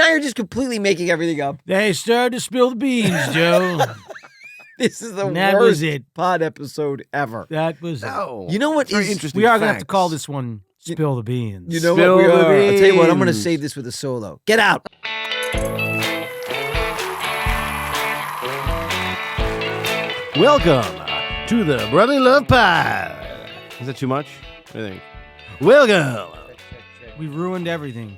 Now you're just completely making everything up. They started to spill the beans, Joe. This is the That worst was it. pod episode ever. That was No. You know what Very is- interesting We are going to have to facts. call this one Spill the Beans. You know Spill what we the are? I'll tell you what, I'm going to beans. save this with a solo. Get out. Welcome to the Brotherly Love Pie. Is that too much? What do you think? Welcome. We ruined everything.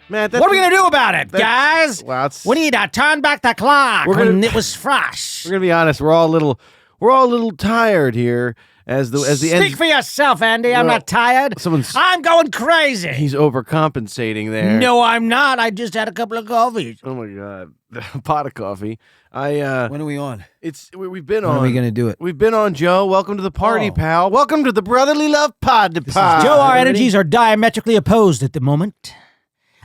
Matt, What are we going to do about it, guys? Well, it's- We need to turn back the clock We're gonna- when it was fresh. We're gonna be honest. We're all a little tired here as the Speak end. for yourself, Andy. I'm Well, not tired. I'm going crazy. He's overcompensating there. No, I'm not. I just had a couple of coffees. Oh my god, a pot of coffee. When are we on? We've been on. When are we going to do it? We've been on, Joe. Welcome to the party, Oh. pal. Welcome to the Brotherly Love Pod. is Pod. Joe, our ready? energies are diametrically opposed at the moment.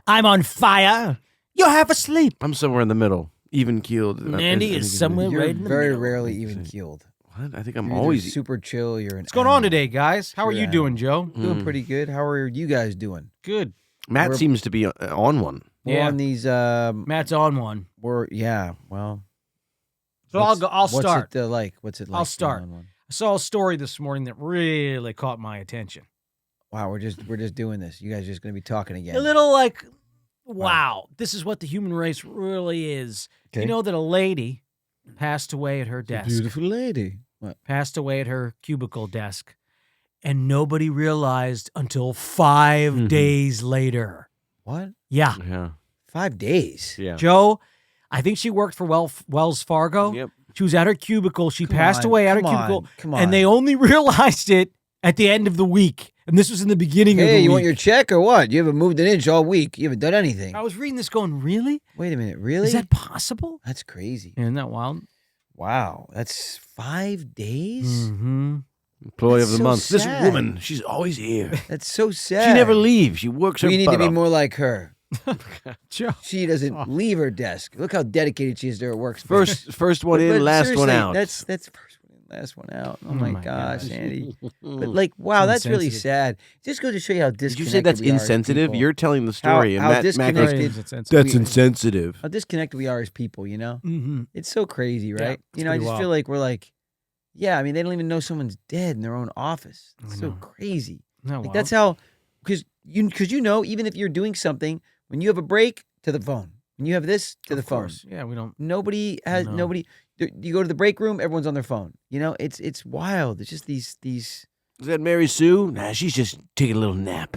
I'm on fire. You're half asleep. I'm somewhere in the middle, even keeled. Andy is somewhere You're right in the very middle. rarely even keeled. What? I think I'm You're either always. super chill. You're an What's going on animal. today, guys? How are Sure you am. doing, Joe? Doing pretty good. How are you guys doing? Good. Matt We're- seems to be on one. We're Yeah. on these. Matt's on one. Well. So I'll go. I'll start. What's it like? What's it like? I'll being start. on one? I saw a story this morning that really caught my attention. Wow, we're just doing this. You guys are just gonna be talking again. A little like, wow, this is what the human race really is. Okay. You know that a lady passed away at her desk, Beautiful lady. What? passed away at her cubicle desk, and nobody realized until 5 Mhm. days later. What? Yeah. Yeah. 5 days. Yeah. Joe, I think she worked for Wells Fargo. Yep. She was at her cubicle. She Come passed on, away at her come cubicle. on, come on. And they only realized it at the end of the week. And this was in the beginning of the Hey, week. you want your check or what? You haven't moved an inch all week. You haven't done anything. I was reading this going, really? Wait a minute. Really? Is that possible? That's crazy. Isn't that wild? Wow. That's 5 days? Mm-hmm. Employee That's of the so month. sad. This woman, she's always here. That's so sad. She never leaves. She works her We need butt to be off. more like her. Joe. She doesn't leave her desk. Look how dedicated she is to her work. First one in, But last one seriously, out. That's first one in, last one out. Oh, my my gosh, gosh. Andy. But like, wow, that's really insensitive. sad. Just goes to show you how Did disconnected you say that's we are as insensitive? people. You're telling the story, How and Matt disconnected- goes, That's that's insensitive. How disconnected we are as people, you know? Mm-hmm. It's so crazy, right? Yeah, you it's know, I pretty just wild. feel like we're like, yeah, I mean, they don't even know someone's dead in their own office. I It's so know. crazy. No, Like that's how, because you know, even if you're doing something, when you have a break, to the phone. When you have this, to the phone. Yeah, we don't. Nobody has No. nobody. You go to the break room, everyone's on their phone. You know, it's wild. It's just these. Is that Mary Sue? Nah, she's just taking a little nap.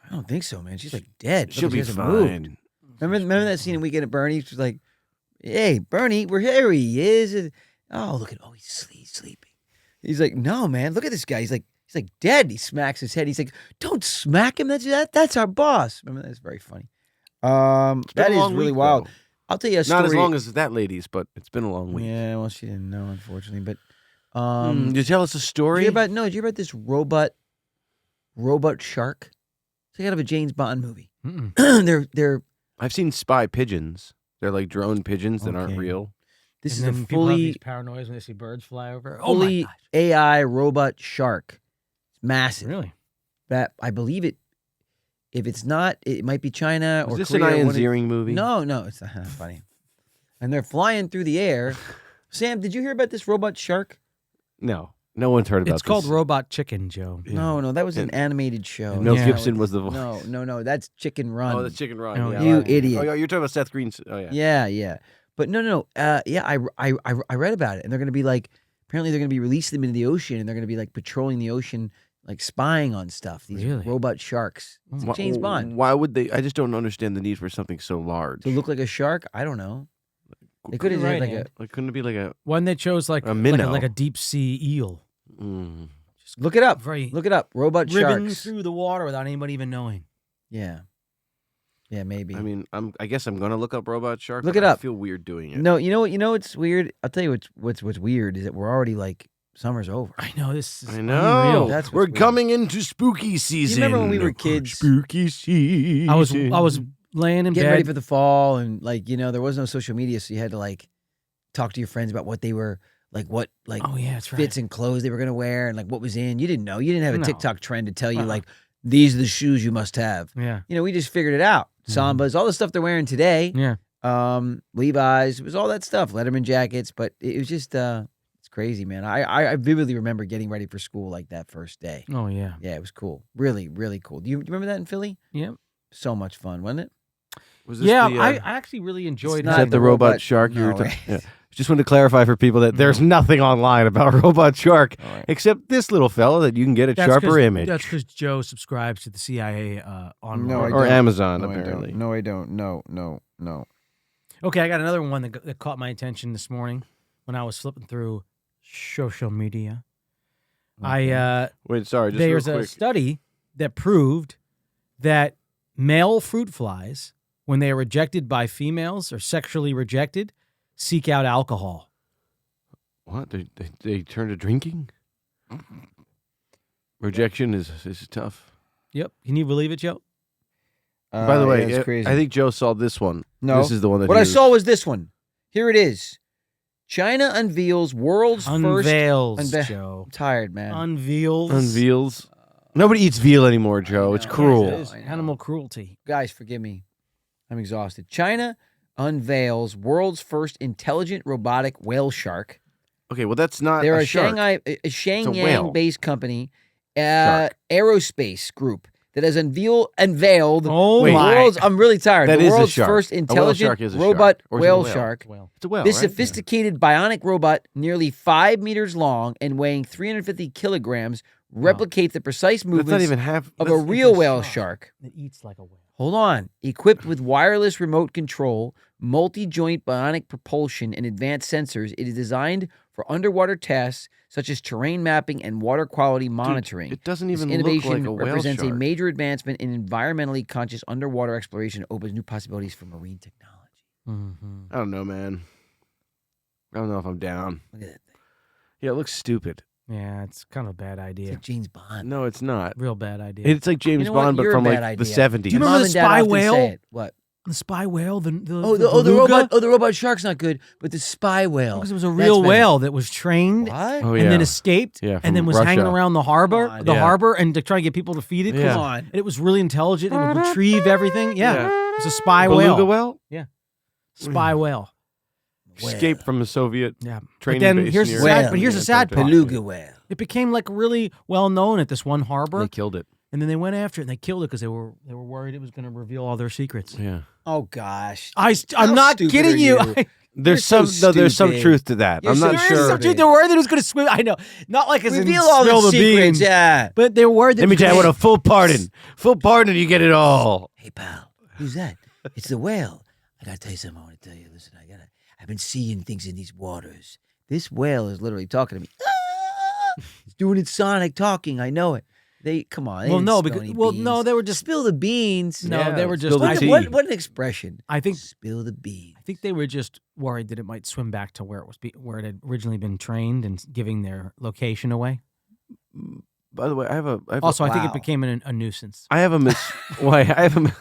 I don't think so, man. She's like dead. Look, She'll she be hasn't moved. fine. Remember that scene in Weekend at Bernie's? She's like, "Hey, Bernie, we're here. He is." Oh, look at he's sleeping. He's like, "No, man, look at this guy. He's like dead." He smacks his head. He's like, "Don't smack him. That's our boss." Remember that's very funny. It's been That a is long really week, wild. though. I'll tell you a story. Not as long as that lady's, but it's been a long week. Yeah, well, she didn't know, unfortunately. But Did you tell us a did story? you hear about did you hear about this robot shark? It's like out of a James Bond movie. Mm-mm. they're I've seen spy pigeons. They're like drone pigeons that aren't Okay. real. this And is then a people have fully these paranoias when they see birds fly over. Oh my fully gosh! AI robot shark. It's massive. Really? That I believe it. If it's not, it might be China or Is this Korea. an Ian one of- Ziering movie? No, it's not funny. And they're flying through the air. Sam, did you hear about this robot shark? No. No one's heard about It's called this. Robot Chicken, Joe. Yeah. No, that was an And- animated show. And Mel Yeah. Gibson was the voice. No, that's Chicken Run. Oh, the Chicken Run. Oh, yeah, you right. idiot. Oh, you're talking about Seth Green's. Oh, yeah. Yeah. But no. Yeah, I read about it, and they're gonna be like, apparently they're gonna be releasing them into the ocean, and they're gonna be like patrolling the ocean, like spying on stuff. These Really? robot sharks. It's like James Bond. Why would they? I just don't understand the need for something so large. To look like a shark? I don't know. They could have You're had right, like Ann. Like, couldn't it be like a? One they chose like A minnow. like a deep sea eel. Mm. look it up. Very Look it up. Robot ribbon sharks. through the water without anybody even knowing. Yeah, maybe. I mean, I guess I'm gonna look up robot shark. Look but it I up. feel weird doing it. No, you know what? You know what's weird? I'll tell you what's weird is that we're already like summer's over. I know this is I know. unreal. That's what's We're weird. coming into spooky season. remember when we were kids? Spooky season. I was laying in Getting bed. ready for the fall, and like there was no social media, so you had to like talk to your friends about what they were like, what like Oh yeah, that's right. fits and clothes they were gonna wear, and like what was in. You didn't know. You didn't have a No. TikTok trend to tell you Uh-uh. like these are the shoes you must have. Yeah. We just figured it out. Sambas, all the stuff they're wearing today. Yeah. Levi's, it was all that stuff, Letterman jackets, but it was just it's crazy, man. I vividly remember getting ready for school like that first day. Oh yeah. Yeah, it was cool. Really, really cool. Do you remember that in Philly? Yeah. So much fun, wasn't it? Was this Yeah. the, I actually really enjoyed not is it. that the robot shark you were no, talking? right. Yeah. Just wanted to clarify for people that there's nothing online about Robot Shark All right. except this little fella that you can get at That's Sharper 'cause- Image That's because Joe subscribes to the CIA online. No, I or don't. Amazon No, I apparently. don't. No, I don't. No. Okay, I got another one that caught my attention this morning when I was flipping through social media. Wait, sorry, just There's real a quick. study that proved that male fruit flies, when they are rejected by females or sexually rejected, seek out alcohol. What? They turn to drinking? Rejection is tough. Yep. Can you believe it, Joe? By the way, yeah, it's crazy. I think Joe saw this one. no. This is the one that what he I was- saw was this one. Here it is. China unveils world's first. Unveils, unve- Joe. I'm tired, man. Unveils. Unveils. Nobody eats veal anymore, Joe. It's know. cruel. Yes, It is I know. animal cruelty. Guys, forgive me. I'm exhausted. China unveils world's first intelligent robotic whale shark. Okay, well that's not They're a a shark. a whale. Shenyang-based company, Shark. aerospace group that has unveiled Oh, the my. world's. I'm really tired. That the is a world's shark. first A whale intelligent shark is a robot shark. Or is it a whale whale? shark. Well, It's a whale, This right? sophisticated bionic robot, nearly 5 meters long and weighing 350 kilograms, replicates the precise That's not movements even half of a that's- real a whale shark. shark. It eats like a whale. Hold on. Equipped with wireless remote control, multi-joint bionic propulsion, and advanced sensors, it is designed for underwater tasks such as terrain mapping and water quality monitoring. It doesn't This even innovation look like a whale represents a shark. major advancement in environmentally conscious underwater exploration and opens new possibilities for marine technology. Mm-hmm. I don't know, man. I don't know if I'm down. Look at that thing. Yeah, it looks stupid. Yeah, it's kind of a bad It's idea. like James Bond. No, it's not. Real bad idea. It's like James You know what? Bond, but You're a from like bad the idea. 70s. Do you My remember mom the and dad spy often whale? say it. What? The spy whale, the The robot shark's not good, but the spy whale. Because it was a that's real better. whale that was trained What? Oh, and yeah. then escaped Yeah, and then from was hanging Russia. around the harbor, Come on. Yeah. and to try to get people to feed it. Yeah. Come on. And it was really intelligent. It would retrieve everything. Yeah. Yeah. It's a spy Beluga whale. whale? Spy whale. Escaped from a Soviet Yeah. But training then base here's near- the sad, Whale. but here's the sad part. Beluga whale. It became like really well known at this one harbor, They killed it. and then they went after it and they killed it because they were worried it was going to reveal all their secrets. Yeah. Oh gosh. I'm How not stupid kidding are you. you? There's You're some so there's some stupid. truth to that. You're I'm so not There is sure. some truth. They were worried that it was going to swim. I know, not like as in Reveal all spill the secrets. beans, Yeah. but they were worried that Let me it was tell you what, gonna- a full pardon. Full pardon, you get it all. Hey pal, who's that? It's the whale. I gotta tell you something. I want to tell you. Listen, I've been seeing things in these waters. This whale is literally talking to me. Ah! It's doing its sonic talking. I know it. Come on. They Well, didn't no, spill because any no, beans. they were just. Spill the beans. No, Yeah, they were spill just. the I tea. think, What an expression. I think Spill the beans. I think they were just worried that it might swim back to where it was, where it had originally been trained, and giving their location away. By the way, I have a Also, I think wow. it became a nuisance. I have a mis why I have a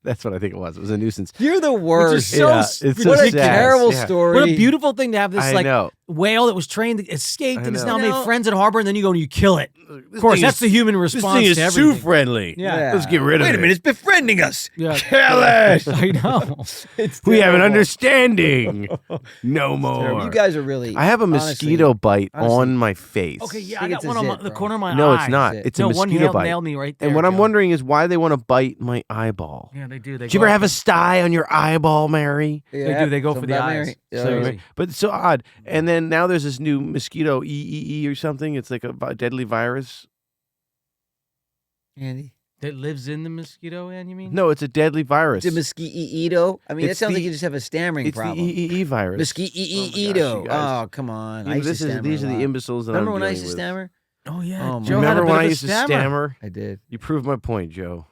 that's what I think it was. It was a nuisance. You're the Which worst. is so Yeah, s- it's what so a sad. terrible Yeah. story. What a beautiful thing to have this I like know. whale that was trained, that escaped, I and has know. now You know- made friends at harbor, and then you go and you kill it. Of Of course, that's the human This response thing is to too everything. friendly. Yeah. Let's get rid of it. Wait a minute, it's befriending us. Yeah. Kill it. I know. It's We have an terrible. understanding. No Terrible. more. You guys are really. I have a mosquito bite honestly. on my face. Okay, yeah, think I got it's a one on zit, the bro. corner of my eye. No, it's not. Zit. It's a No, one mosquito nailed, bite. nailed me right there. And what I'm Joe. wondering is why they want to bite my eyeball. Yeah, they do. They Did you go ever have after- a sty on your eyeball, Mary? Yeah, They go for something the about eyes. Mary. Yeah, So- right. But it's so odd. And then now there's this new mosquito EEE or something. It's like a deadly virus. Andy. that lives in the mosquito, and you mean? No, it's a deadly virus. The mosquito. I mean, that It's sounds the- like you just have a stammering It's problem. the EEE virus. Mosquito. you guys. Oh, come on. You I know, used to stammer these a are the lot. imbeciles that Remember I'm when I dealing used to with. stammer? Oh yeah, Oh, my Joe God. had a Remember bit when of I a used to stammer. stammer? I did. You proved my point, Joe.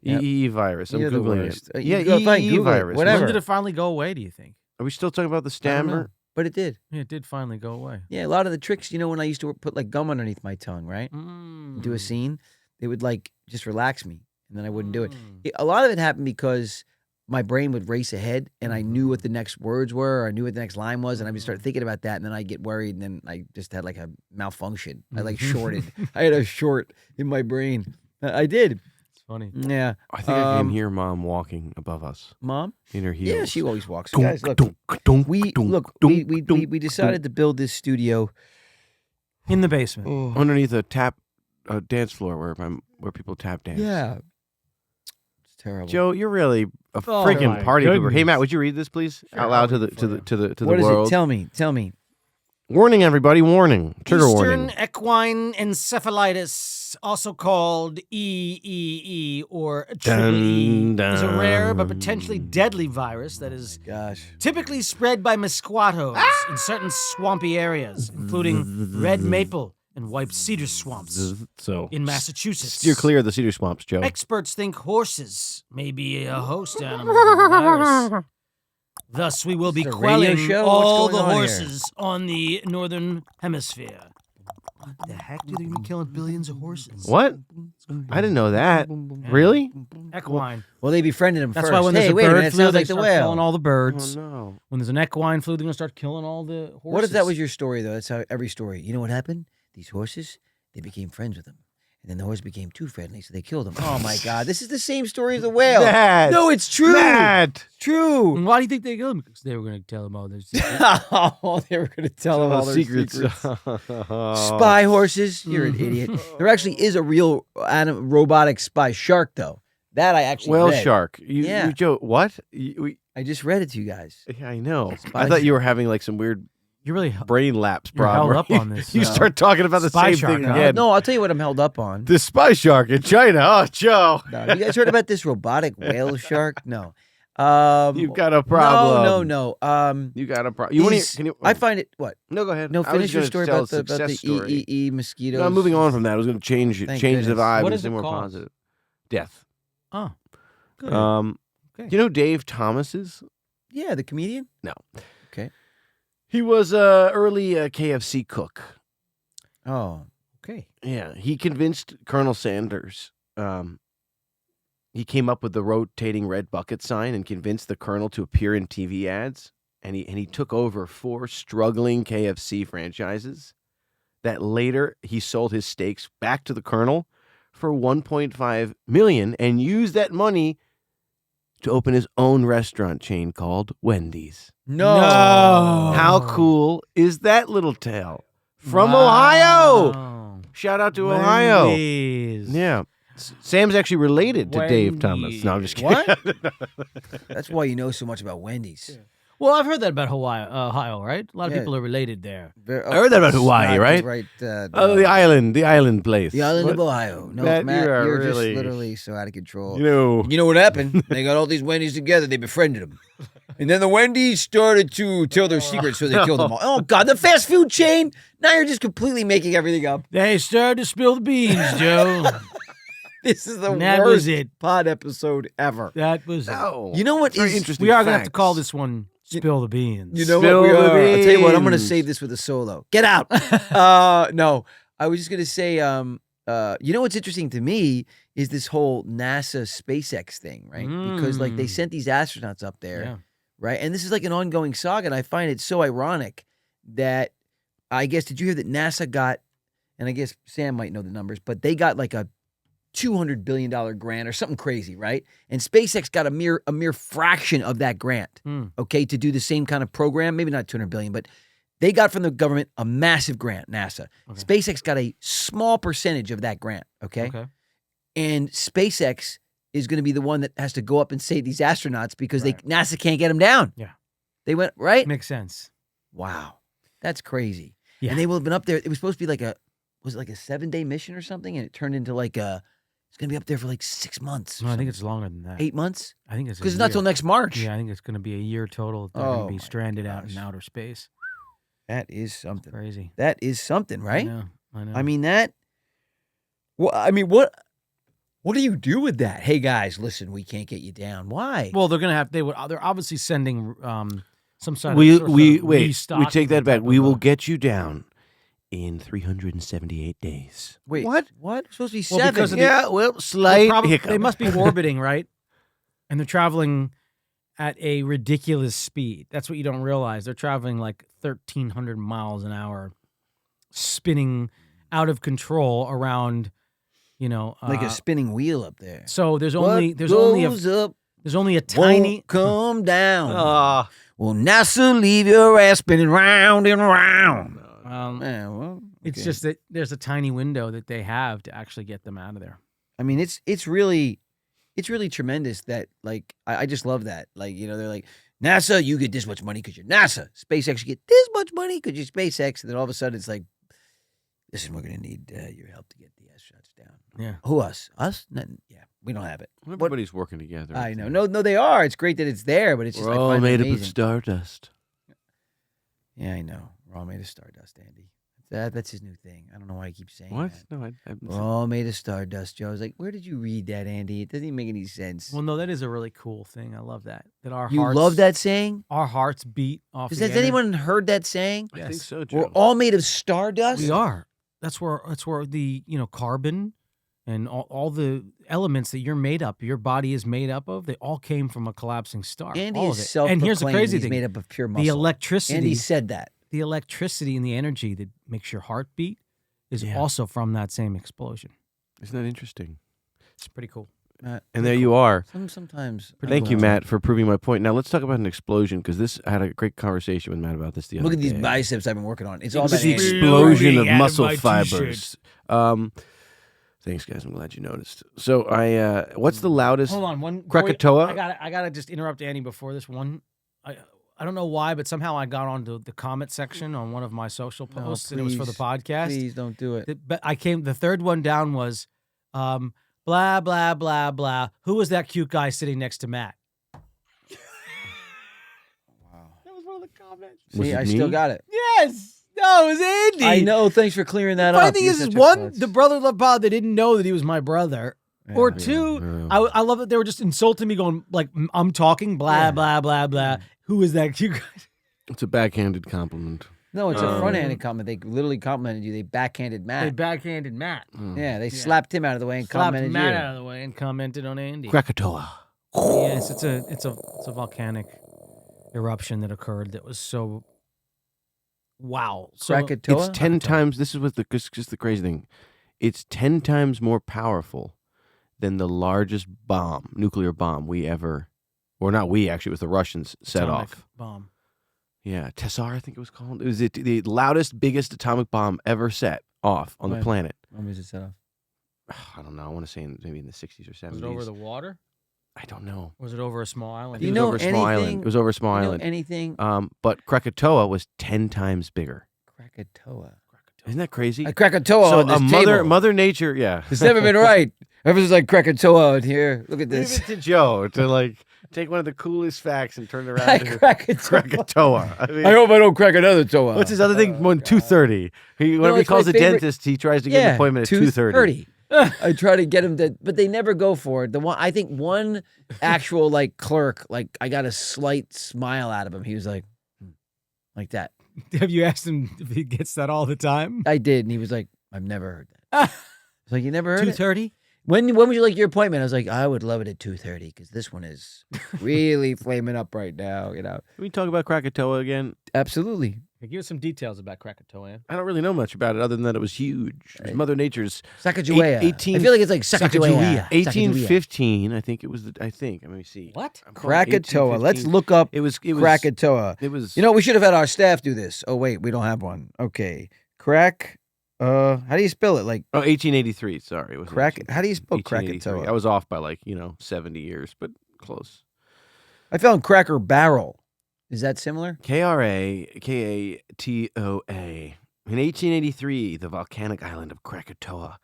Yep. EEE virus. I'm You're the googling worst. it. You Yeah, go find EEE Google it, virus. whatever. When did it finally go away? Do you think? Are we still talking about the I don't know, stammer? but it did. Yeah, it did finally go away. Yeah, a lot of the tricks, when I used to put like gum underneath my tongue, right? Do a scene, they would like just relax me, and then I wouldn't do it. A lot of it happened because my brain would race ahead, and I knew what the next words were, or I knew what the next line was, and I would start thinking about that, and then I get worried, and then I just had like a malfunction. I like shorted. I had a short in my brain. I did. funny. Yeah. I think I can hear Mom walking above us Mom? in her heels. Yeah, she always walks. Dunk, Guys, look. dunk, dunk, We dunk, look. dunk, We dunk, decided to build this studio In the basement. underneath a dance floor where people tap dance. Yeah. It's terrible. Joe, you're really a Oh, freaking my party pooper. Hey, goodness. Matt, would you read this, please, Sure, out loud I'll to the read it to for the to the to What the is world? it? Tell me. Warning, everybody! Warning! Trigger Eastern warning. equine encephalitis, also called EEE or triple E, Dun, is a rare but dun. potentially deadly virus that is Gosh. typically spread by mosquitoes in certain swampy areas, including red maple and white cedar swamps So in Massachusetts. steer clear of the cedar swamps, Joe. Experts think horses may be a host animal of the virus. Thus, we will be Is this a radio quelling show? all What's the going on here? horses on the northern hemisphere. What the heck? Dude, they're gonna be killing billions of horses. What? I didn't know that. Really? Equine. Well, they befriended him That's first. why when hey, there's a wait a bird minute, flu, sounds they like the start whale. killing all the birds. Oh no. When there's an equine flu, they're gonna start killing all the horses. What if that was your story though? That's how every story. You know what happened? These horses, they became friends with him, and then the horse became too friendly, so they killed him. Oh my God, this is the same story as the whale. Matt! No, it's true. Matt! True. And why do you think they killed him? Because they were gonna tell him all their secrets. Oh, they were going to tell him all their secrets. Oh. Spy horses. You're an idiot. There actually is a real robotic spy shark, though. That I actually Whale read. shark. Yeah. You Joe, what? I just read it to you guys. Yeah, I know. Spy I thought you were having like some weird You really brain lapse You're problem. held where up you- on this, You start talking about the spy same shark, thing huh? again. No, I'll tell you what I'm held up on. The spy shark in China. Oh, Joe. No, you guys heard about this robotic whale shark? No. You've got a problem. No. You got a problem. You want He's- to? Can you? I find it. What? No, go ahead. No, I was finish your gonna story tell about a the success story. EEE mosquitoes. No, I'm moving on from that. I was going to change Thank the goodness. vibe What and is say it more called? positive. Death. Oh, good. Okay. You know Dave Thomas is? Yeah, the comedian. No. Okay. He was a early KFC cook. Oh, Okay. Yeah, he convinced Colonel Sanders. He came up with the rotating red bucket sign and convinced the Colonel to appear in TV ads. And he took over 4 struggling KFC franchises. That later he sold his stakes back to the Colonel for $1.5 million and used that money to open his own restaurant chain called Wendy's. no. How cool is that little tale? From Ohio. Wow. Shout out to Ohio. Wendy's. Yeah. Sam's actually related to Dave Thomas. Wendy's. No, I'm just kidding. What? That's why you know so much about Wendy's. Well, I've heard that about Ohio, right? A lot of Yeah. people are related there. I heard that about Hawaii, right? Right. Oh, the island place. The island What? of Ohio. No, Matt, Matt, you are you're really- just literally so out of control. You know. You know what happened? They got all these Wendy's together. They befriended them. And then the Wendy's started to tell their secrets, so they killed them all. Oh, God, the fast food chain. Now you're just completely making everything up. They started to spill the beans, Joe. This is the And that worst was it. pod episode ever. That was it. No. You know what Very is- interesting. We are going to have to facts. call this one Spill the Beans. You know Spill what we the are? I'll tell you what, I'm going to beans. save this with a solo. Get out. No, I was just going to say, you know what's interesting to me is this whole NASA SpaceX thing, right? Because like they Mm. sent these astronauts up there, Yeah. right? And this is like an ongoing saga, and I find it so ironic that I guess, did you hear that NASA got, and I guess Sam might know the numbers, but they got like a $200 billion grant or something crazy, right? And SpaceX got a mere fraction of that grant, okay, to do the same kind of program. Maybe not $200 billion, but they got from the government a massive grant, NASA. Okay. SpaceX got a small percentage of that grant, okay? And SpaceX is going to be the one that has to go up and save these astronauts because Right. NASA can't get them down. Yeah. They went, right? Makes sense. Wow. That's crazy. Yeah. And they will have been up there. It was supposed to be like was it like a 7-day mission or something? And it turned into like it's going to be up there for like 6 months. or No, I think something. it's longer than that. 8 months? I think it's Because it's not till next March. Yeah, I think it's going to be a year total. They're Oh going to be my stranded out in gosh. outer space. That is something. Crazy. That is something, right? I know. I mean, that. Well, I mean, what do you do with that? Hey guys, listen, we can't get you down. Why? well, they're going to have. They're obviously sending some sort of. We sort of wait. We restocking take that back. type We of, will get you down in 378 days. Wait, what? What? It's supposed to be Well, 7. because of the- Yeah, well, They're slight hiccup. they must be orbiting, right? And they're traveling at a ridiculous speed. That's what you don't realize. They're traveling like 1,300 miles an hour, spinning out of control around like a spinning wheel up there. So there's What only goes up a tiny won't come down. Ah. Well, NASA, leave your ass spinning round and round. Yeah, well, It's okay. just that there's a tiny window that they have to actually get them out of there. I mean, it's really tremendous that, like, I just love that. Like, they're like, NASA, you get this much money because you're NASA. SpaceX, you get this much money because you're SpaceX. And then all of a sudden it's like, listen, we're going to need your help to get the astronauts down. Yeah. Who, us? Us? Nothing. Yeah, we don't have it. Everybody's working together. I know. No, they are. It's great that it's there, but it's just We're I all find it made up of amazing. stardust. Yeah, I know. We're all made of stardust, Andy. That's his new thing. I don't know why I keep saying What? that. No, We're all made of stardust, Joe. I was like, where did you read that, Andy? It doesn't even make any sense. Well, no, that is a really cool thing. I love that. That our You hearts, love that saying? Our hearts beat off. Has the anyone heard that saying? I think Yes. so, Joe. We're all made of stardust? We are. That's where the carbon and all the elements that you're made up, your body is made up of. They all came from a collapsing star. Andy all is of it. self-proclaimed. And here's the crazy he's thing: made up of pure muscle. the electricity. Andy said that. The electricity and the energy that makes your heart beat is Yeah. also from that same explosion. Isn't that interesting? It's pretty cool. And there you are. Sometimes. Thank you, Matt, for proving my point. Now let's talk about an explosion because I had a great conversation with Matt about this the other Look at these day. biceps I've been working on. It's all It's about the Andy. explosion of Out of muscle my fibers. Thanks, guys. I'm glad you noticed. So what's the loudest? Hold on, one Krakatoa? I gotta just interrupt Andy before this one. I don't know why, but somehow I got onto the comment section on one of my social posts, and it was for the please, podcast. Please don't do it. But the third one down was, blah blah blah blah. Who was that cute guy sitting next to Matt? Wow. That was one of the comments. Was See, it I me? still got it. Yes, no, it was Andy. I know. Thanks for clearing that The funny up. thing You're is such a one, klutz. the brother love pod, they didn't know that he was my brother. Or two, I love that they were just insulting me, going like, "I'm talking, blah Yeah. blah blah blah." Who is that cute guy? It's a backhanded compliment. No, it's a Um, front-handed comment. They literally complimented you. They backhanded Matt. They backhanded Matt. Yeah, they slapped him out of the way and Slapped commented Matt you. out of the way and commented on Andy. Krakatoa. Yes, it's a volcanic eruption that occurred that was so wow. So Krakatoa? It's 10 times. This is what just the crazy thing. It's 10 times more powerful than the largest nuclear bomb we ever, or not we, actually, it was the Russians set atomic off. bomb. Yeah, Tessar, I think it was called. It was the loudest, biggest atomic bomb ever set off on the When? planet. When was it set off? I don't know. I want to say maybe in the 60s or 70s. Was it over the water? I don't know. Or was it over a small island? I think You it was know over a small island. anything- It was over a small You know island. anything? But Krakatoa was 10 times bigger. Krakatoa. Isn't that crazy? A Krakatoa So on this Mother table. Mother Nature, yeah. It's never been right. Everyone's like Krakatoa out here. Look at Leave this. it to Joe to like take one of the coolest facts and turn it around Like to Krakatoa. Krakatoa. I mean, I hope I don't crack another toe. what's his other thing? One 2:30. Whenever he it's calls my a favorite- dentist, he tries to get an appointment at 2:30. 2:30. I try to get him to, but they never go for it. I think one actual like clerk, like I got a slight smile out of him. He was like that. Have you asked him if he gets that all the time? I did, and he was like, I've never heard that. It's like, you never heard it? 2:30? When would you like your appointment? I was like, I would love it at 2:30 because this one is really flaming up right now. Can we talk about Krakatoa again? Absolutely. Give us some details about Krakatoa. I don't really know much about it other than that it was huge. It was Mother Nature's Sacagawea. 18 I feel like it's like Sacagawea. 1815. I think it was. Let me see. What? I'm calling Krakatoa. Let's 1815. look up It was. Krakatoa. It was. You know, we should have had our staff do this. Oh wait, we don't have one. Okay, how do you spell it? Like 1883. Sorry, it was How do you spell 1883. Krakatoa? I was off by 70 years, but close. I found Cracker Barrel. Is that similar? Krakatoa. In 1883, the volcanic island of Krakatoa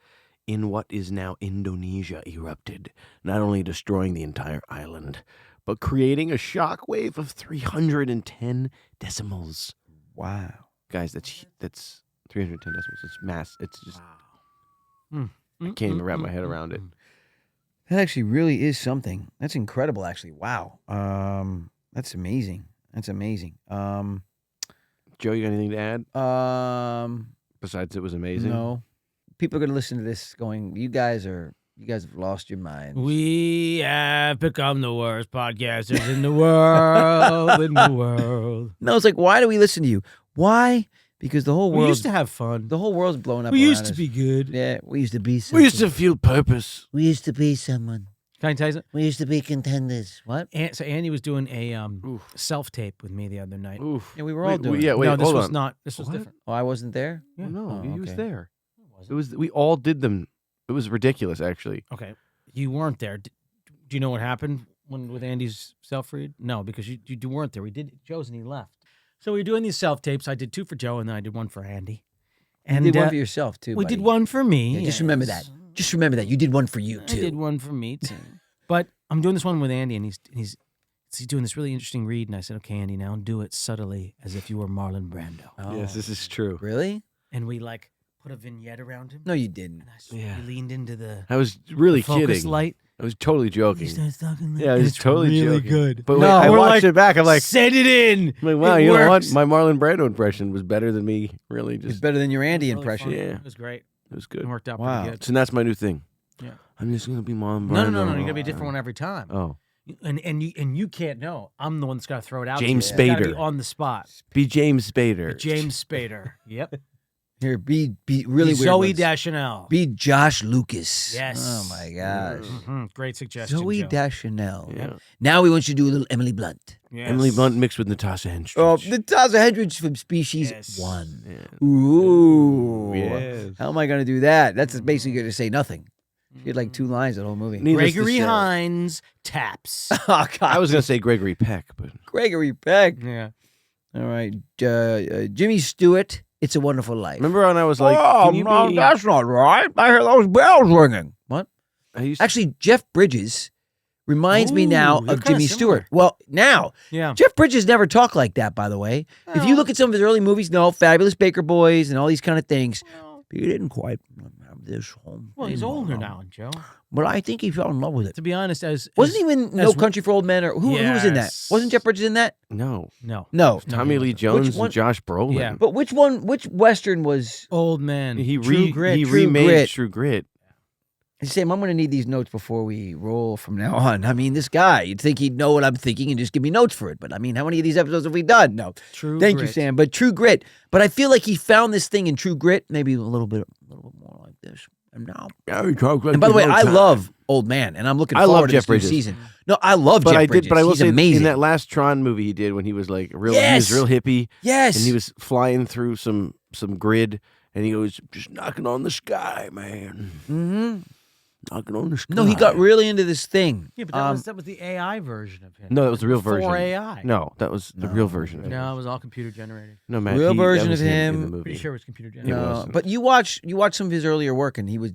in what is now Indonesia erupted, not only destroying the entire island, but creating a shock wave of 310 decimals. Wow. Guys, that's 310 decimals. It's mass. It's just I I can't even wrap my head around it. That actually really is something. That's incredible. Actually, wow. That's amazing. That's amazing. Joe, you got anything to add? Besides, it was amazing. No. People are gonna listen to this going, you guys have lost your minds. We have become the worst podcasters in the world. No, it's like, why do we listen to you? Why? because the whole We world used to have fun. the whole world's blowing up. We used around to us. be good. Yeah, we used to be. Something. We used to feel purpose. We used to be someone. Can I tell you something? We used to be contenders. What? So Andy was doing a self tape with me the other night. Oof. Yeah, we were all doing. Yeah, wait, no, this hold was on. not. This was What? different. Oh, I wasn't there. Yeah. No, Oh, he was okay. there. It was. We all did them. It was ridiculous, actually. Okay, you weren't there. Do you know what happened with Andy's self read? No, because you weren't there. We did Joe's and he left. So we were doing these self tapes. I did 2 for Joe and then I did 1 for Andy. And you did one for yourself too. We buddy. did 1 for me. Yeah, just remember that. Just remember that you did one for you I too. did 1 for me too. But I'm doing this one with Andy, and he's doing this really interesting read. And I said, "Okay, Andy, now do it subtly, as if you were Marlon Brando." Oh, Yes, this is true. really? And we like put a vignette around him. No, you didn't. And Yeah. we leaned into the I was really focus kidding. light. I was totally He joking. starts talking. Yeah, I and was it's totally really joking. good. But no, wait, I we're watched like, it back. I'm like, send it in. wow, It you know what? works. My Marlon Brando impression was better than me. Really, It's just better than your Andy Really impression. fun. Yeah. It was great. it was It good. worked out Wow. pretty good. So that's my new thing. Yeah. I'm just gonna be Marlon Brando. No. You gotta be a different one every time. Oh, And you can't know. I'm the one that's got to throw it out. James to you. It's gotta be Spader. on the spot. be James Spader. James Spader. Yep. Here, be really Be weird. Zoe ones. Deschanel. Be Josh Lucas. Yes. Oh my gosh. Mhm. Great suggestion. Zoe Joe. Deschanel. Yeah. Now we want you to do a little Emily Blunt. Yes. Emily Blunt mixed with Natasha Henstridge. Oh, Natasha Henstridge from Species Yes. 1. Yeah. Ooh. Yes. How am I going to do that? That's basically going to say nothing. She had like 2 lines that whole movie. Needless to Gregory say- Hines taps. Oh, God. I was gonna say Gregory Peck, but Gregory Peck. Yeah. All right. Jimmy Stewart, It's a Wonderful Life. remember when I was like, oh, can you no, be? that's not right. I hear those bells ringing. What? I used Actually, Jeff Bridges reminds me now Ooh, they're of kinda Jimmy similar. Stewart. Well, now, Yeah. Jeff Bridges never talked like that, by the way. If you look at some of his early movies, no, Fabulous Baker Boys and all these kind of things, he didn't quite have this home. Well, he's older now, Joe. But I think he fell in love with it. To be honest, Wasn't even No as- Country for Old Men, or who was in that? Yes. Wasn't Jeff Bridges in that? no no No. Tommy he Lee wasn't. Jones one- and Josh Brolin. Yeah. But which Western was? old man. He True Grit, True remade Grit. True Grit. Sam, I'm going to need these notes before we roll from now on. I mean, this guy, you'd think he'd know what I'm thinking and just give me notes for it. But I mean, how many of these episodes have we done? No. True. Thank you, Grit. Sam. But True Grit. But I feel like he found this thing in True Grit, maybe a little bit more like this. And now. And by the way, I love Old Man, and I'm looking I forward love to Jeff this new Bridges. season. No, I love But Jeff I Bridges. did. But I will He's say, amazing. in that last Tron movie he did, when he was like real, he Yes! was real hippie, yes. and he was flying through some grid, and he goes, "Just knocking on the sky, man, hmm knocking on the sky." No, he got really into this thing. Yeah, but that was the AI version of him. No, that was the real Before version. AI. No, that was the real version of him. No, it was all computer generated. No, Matt, Real that version was of in him. the movie. Pretty sure it was computer It generated. No, wasn't. but you watch some of his earlier work, and he's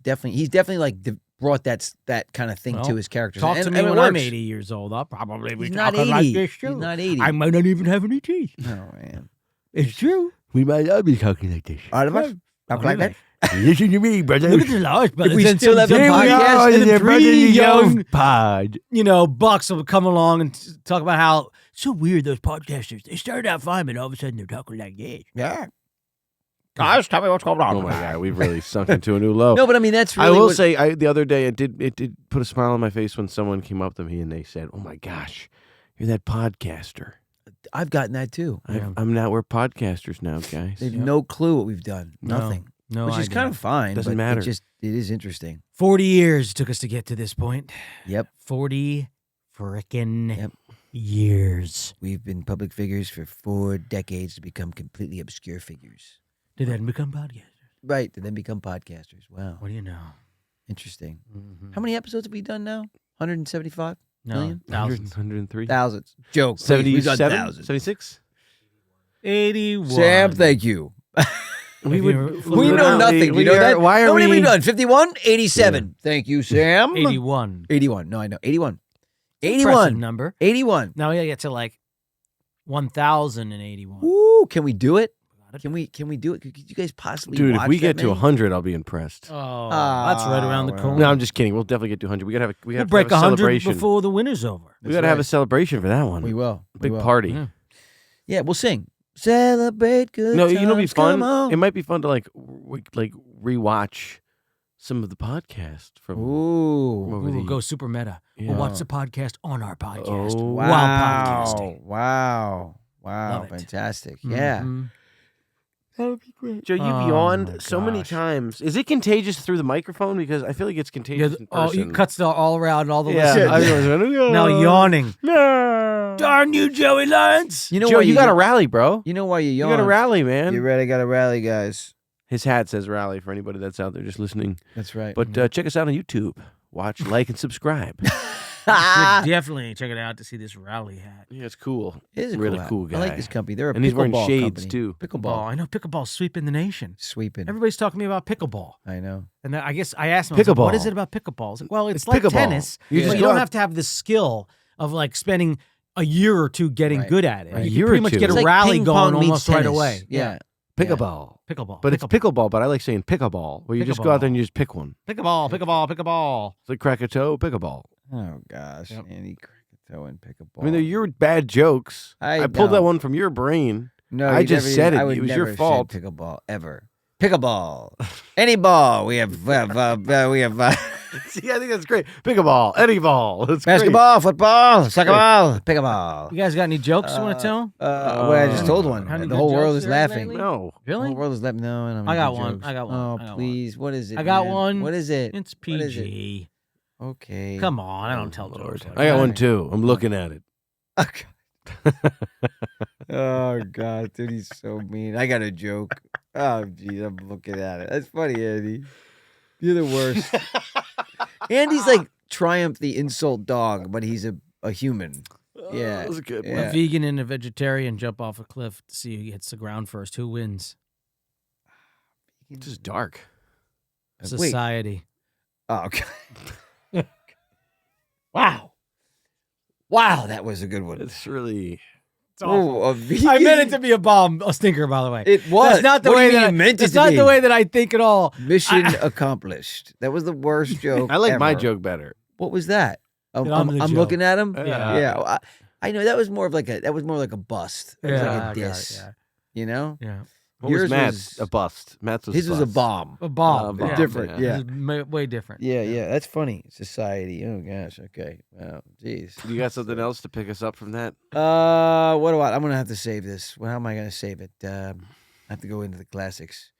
definitely like brought that kind of thing Well, to his characters. Talk and, to me and it when I'm works. 80 years old. I'll probably be He's not talking 80. like this too. He's not 80. I might not even have any teeth. Oh man. It's true. We might not be talking like this. All of us. Talk like that. Listen to me, brother. Look at the large brothers. we and still have the here we podcast are, and and the the three young, pod. bucks will come along and talk about how it's so weird, those podcasters. They started out fine, but all of a sudden they're talking like this. Yeah. Guys, tell me what's going on. Oh my god, we've really sunk into a new low. No, but I mean that's really. I will what- say, the other day it did put a smile on my face when someone came up to me and they said, "Oh my gosh, you're that podcaster." I've gotten that too. Yeah. We're podcasters now, guys. They have Yep. no clue what we've done. No. Nothing. No, Which is kind of fine. Doesn't but matter. It is interesting. 40 years took us to get to this point. Yep. 40 frickin' Yep. years. We've been public figures for 4 decades to become completely obscure figures. To then become podcasters. Right. To then become podcasters. Wow. What do you know? Interesting. Mhm. How many episodes have we done now? 175? No, million? thousands. 103. Thousands. Joke. Please, we've done 77? thousands. 76? 81. Sam, thank you. We would- We know Literally, nothing. we You know are- that? why are How many have we we- done? 51? 87. Thank you, Sam. 81. 81. No, I know. 81. Impressive 81. number. 81. Now we gotta get to like 1,081. Ooh, can we do it? Can we do it? Could you guys possibly Dude, watch if we that get to many? 100, I'll be impressed. Oh, that's right around the well. corner. No, I'm just kidding. We'll definitely get to 100. We have We'll to break have a 100 celebration. before the winter's over. We got to have a celebration for that one. We will. We Big will. party. Yeah. Yeah, we'll sing. Celebrate good No, times. you know, it'd be fun. Come on. It might be fun to like rewatch some of the podcast from Ooh. over We'll the. go super meta. Yeah. We'll watch the podcast on our podcast Oh. while podcasting. Wow. Wow. Love it. Fantastic. Yeah. Mhm. That'd be great. Joe, you've Oh, yawned my so many gosh. times. Is it contagious through the microphone? Because I feel like it's Yeah, contagious in oh, person. it cuts all around all the yeah, listeners. everyone's Now yawning. No. Darn you, Joey Lawrence. You know Joe, why you got to yawn- rally, bro. You know why you You yawn? got to rally, man. You ready? Got to rally, guys. His hat says rally for anybody that's out there just listening. That's right. But check us out on YouTube. Watch, like, and subscribe. Should definitely check it out to see this rally hat. Yeah, it's cool. It is a really hat. cool I like guy. this company. They're a And he's wearing pickleball shades, company. too. Ball. Pickleball. I know pickleball sweeping the nation. Sweeping. Everybody's talking to me about pickleball. I know. And I guess I asked him, I was like, what Pickleball. is it about pickleball? I was like, well, it's It's like pickleball. tennis, You but just you go don't out- have to have the skill of like spending a year or two getting Right. good at it. Right. You A year pretty or much two. get It's a like rally ping going pong meets almost right tennis. away. Yeah. Pickleball. Pickleball. But it's pickleball, but I like saying pickleball, where you just go out there and you just pick one. Pickleball, pickleball, pickleball. It's like crack a toe, pickleball. Oh gosh, Yep. Andy Krakatoa and pickleball. I mean, they're your bad jokes. I I pulled that know. one from your brain. No, I you just never said even- it. I would It was never your have said fault. Pickleball ever. Pickleball. Any ball. We have. We have See, I think that's great. Pickleball, any ball. That's basketball, football, soccer ball, pickleball. You guys got any jokes you want to tell? Well, I just told one. Any The good whole world jokes is you heard laughing. great. lately? No. The Really? whole world is laughing. No, I don't. I have got any one. jokes. I got one. Oh, I got one. please. What is it? I got man? one. What is it? It's What is it? PG. Okay. Come on, I don't Oh, tell Lord. jokes. like I got that. one too. I'm looking at it. Oh God, dude, he's so mean. I got a joke. Oh geez, I'm looking at it. That's funny, Andy. You're the worst. Andy's like Triumph the insult dog, but he's a human. Yeah, That was a good yeah. one. A vegan and a vegetarian jump off a cliff to see who hits the ground first. Who wins? It's just dark. Wait. Society. Oh, okay. Wow. Wow, that was a good one. It's really. Oh, a vegan? I meant it to be a stinker, by the way. It was. That's not the What do way you mean that you meant it It's to not be? the way that I think at all. Mission accomplished. That was the worst joke. I like my ever. joke better. What was that? I'm Get on with the I'm joke. looking at him. Yeah. Yeah, well, I know that was more like a bust. It was Yeah, like I a got it, diss. yeah. You know, Yeah. What was Yours Matt's? was- A bust. Matt's was his was a bomb. A bomb. bomb, yeah. different, yeah. This is way different. Yeah, that's funny. Society. Oh gosh. Okay. Wow. Jeez. You got something else to pick us up from that? What do I? I'm gonna have to save this. Well, how am I gonna save it? I have to go into the classics.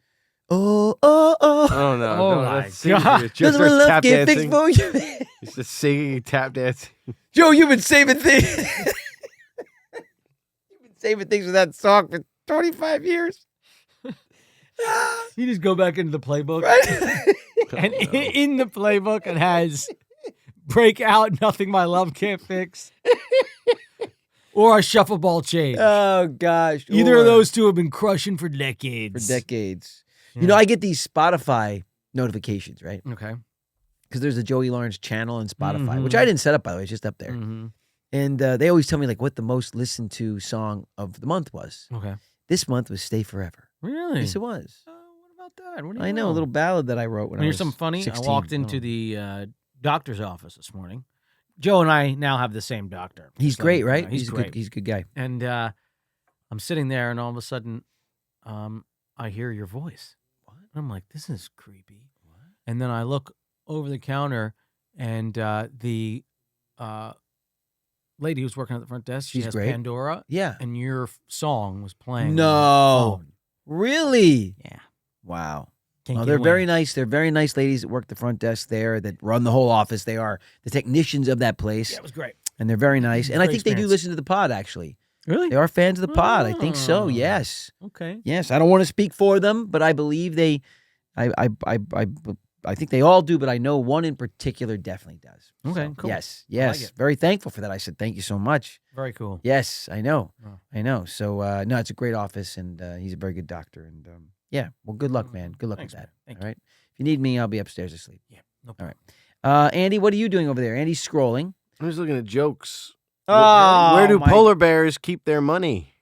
Oh. Oh no! Oh, no, my that's singing. God. It just Doesn't my starts love tap get dancing. fixed for you? It's just singing, tap dancing. Joe, you've been saving things. You've been saving things with that song for 25 years. You just go back into the playbook, Right? and in the playbook it has "Break Out, Nothing My Love Can't Fix," or a shuffle ball change. Oh gosh. Either of Or- those two have been crushing for for decades. decades. Yeah. You know, I get these Spotify notifications, right? Okay. Because there's a Joey Lawrence channel in Spotify, which Mhm. I didn't set up, by the way. It's just up there. Mm-hmm. And they always tell me like what the most listened to song of the month was. Okay. This month was "Stay Forever." Really? Yes, it was. What about that? What do you I know a little ballad that I wrote when When I you're was something funny, 16. I walked into Oh. the doctor's office this morning. Joe and I now have the same doctor. He's So, great, right? He's great. Good. He's a good guy. And I'm sitting there, and all of a sudden, I hear your voice. What? I'm like, this is creepy. And then I look over the counter, and the lady who's working at the front desk, she She's has great. Pandora, Yeah. and your song was playing. on No. the phone. Really? Yeah. Wow. Can't Oh, get they're away. very nice. They're very nice ladies that work the front desk there that run the whole office. They are the technicians of that place, Yeah, it was great. and they're very nice. And I Great think they do experience. listen to the pod. Actually, Really? they are fans of the pod. I think so. Oh. Yes. Okay. Yes. I don't want to speak for them, but I believe they. I think they all do, but I know one in particular definitely does. Okay, So, cool. Yes. I Yes. like it. Very thankful for that. I said thank you so much. Very cool. Yes, I know. Oh. I know. So no, it's a great office, and he's a very good doctor. And yeah, well, good luck, man. Good luck Thanks, with that. man. Thank All you. right. If you need me, I'll be upstairs asleep. Yeah. No problem. Andy, what are you doing over there? Andy's scrolling. I'm just looking at jokes. Oh, Where do my- polar bears keep their money?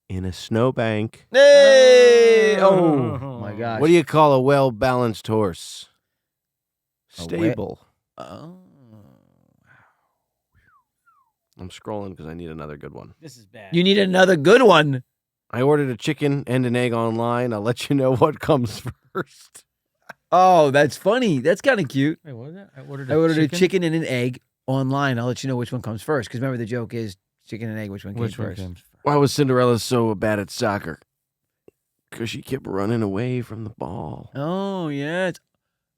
In a snowbank. Hey! Oh my gosh. What do you call a well-balanced horse? A wha- Stable. Oh. I'm scrolling because I need another good one. This is bad. You need another good one. I ordered a chicken and an egg online. I'll let you know what comes first. Oh, that's funny. That's kind of cute. Wait, what was that? I ordered a chicken and an egg online. I'll let you know which one comes first. Because remember, the joke is chicken and egg. Which one came Which one first? comes first? Why was Cinderella so bad at soccer? Because she kept running away from the ball. Oh yeah.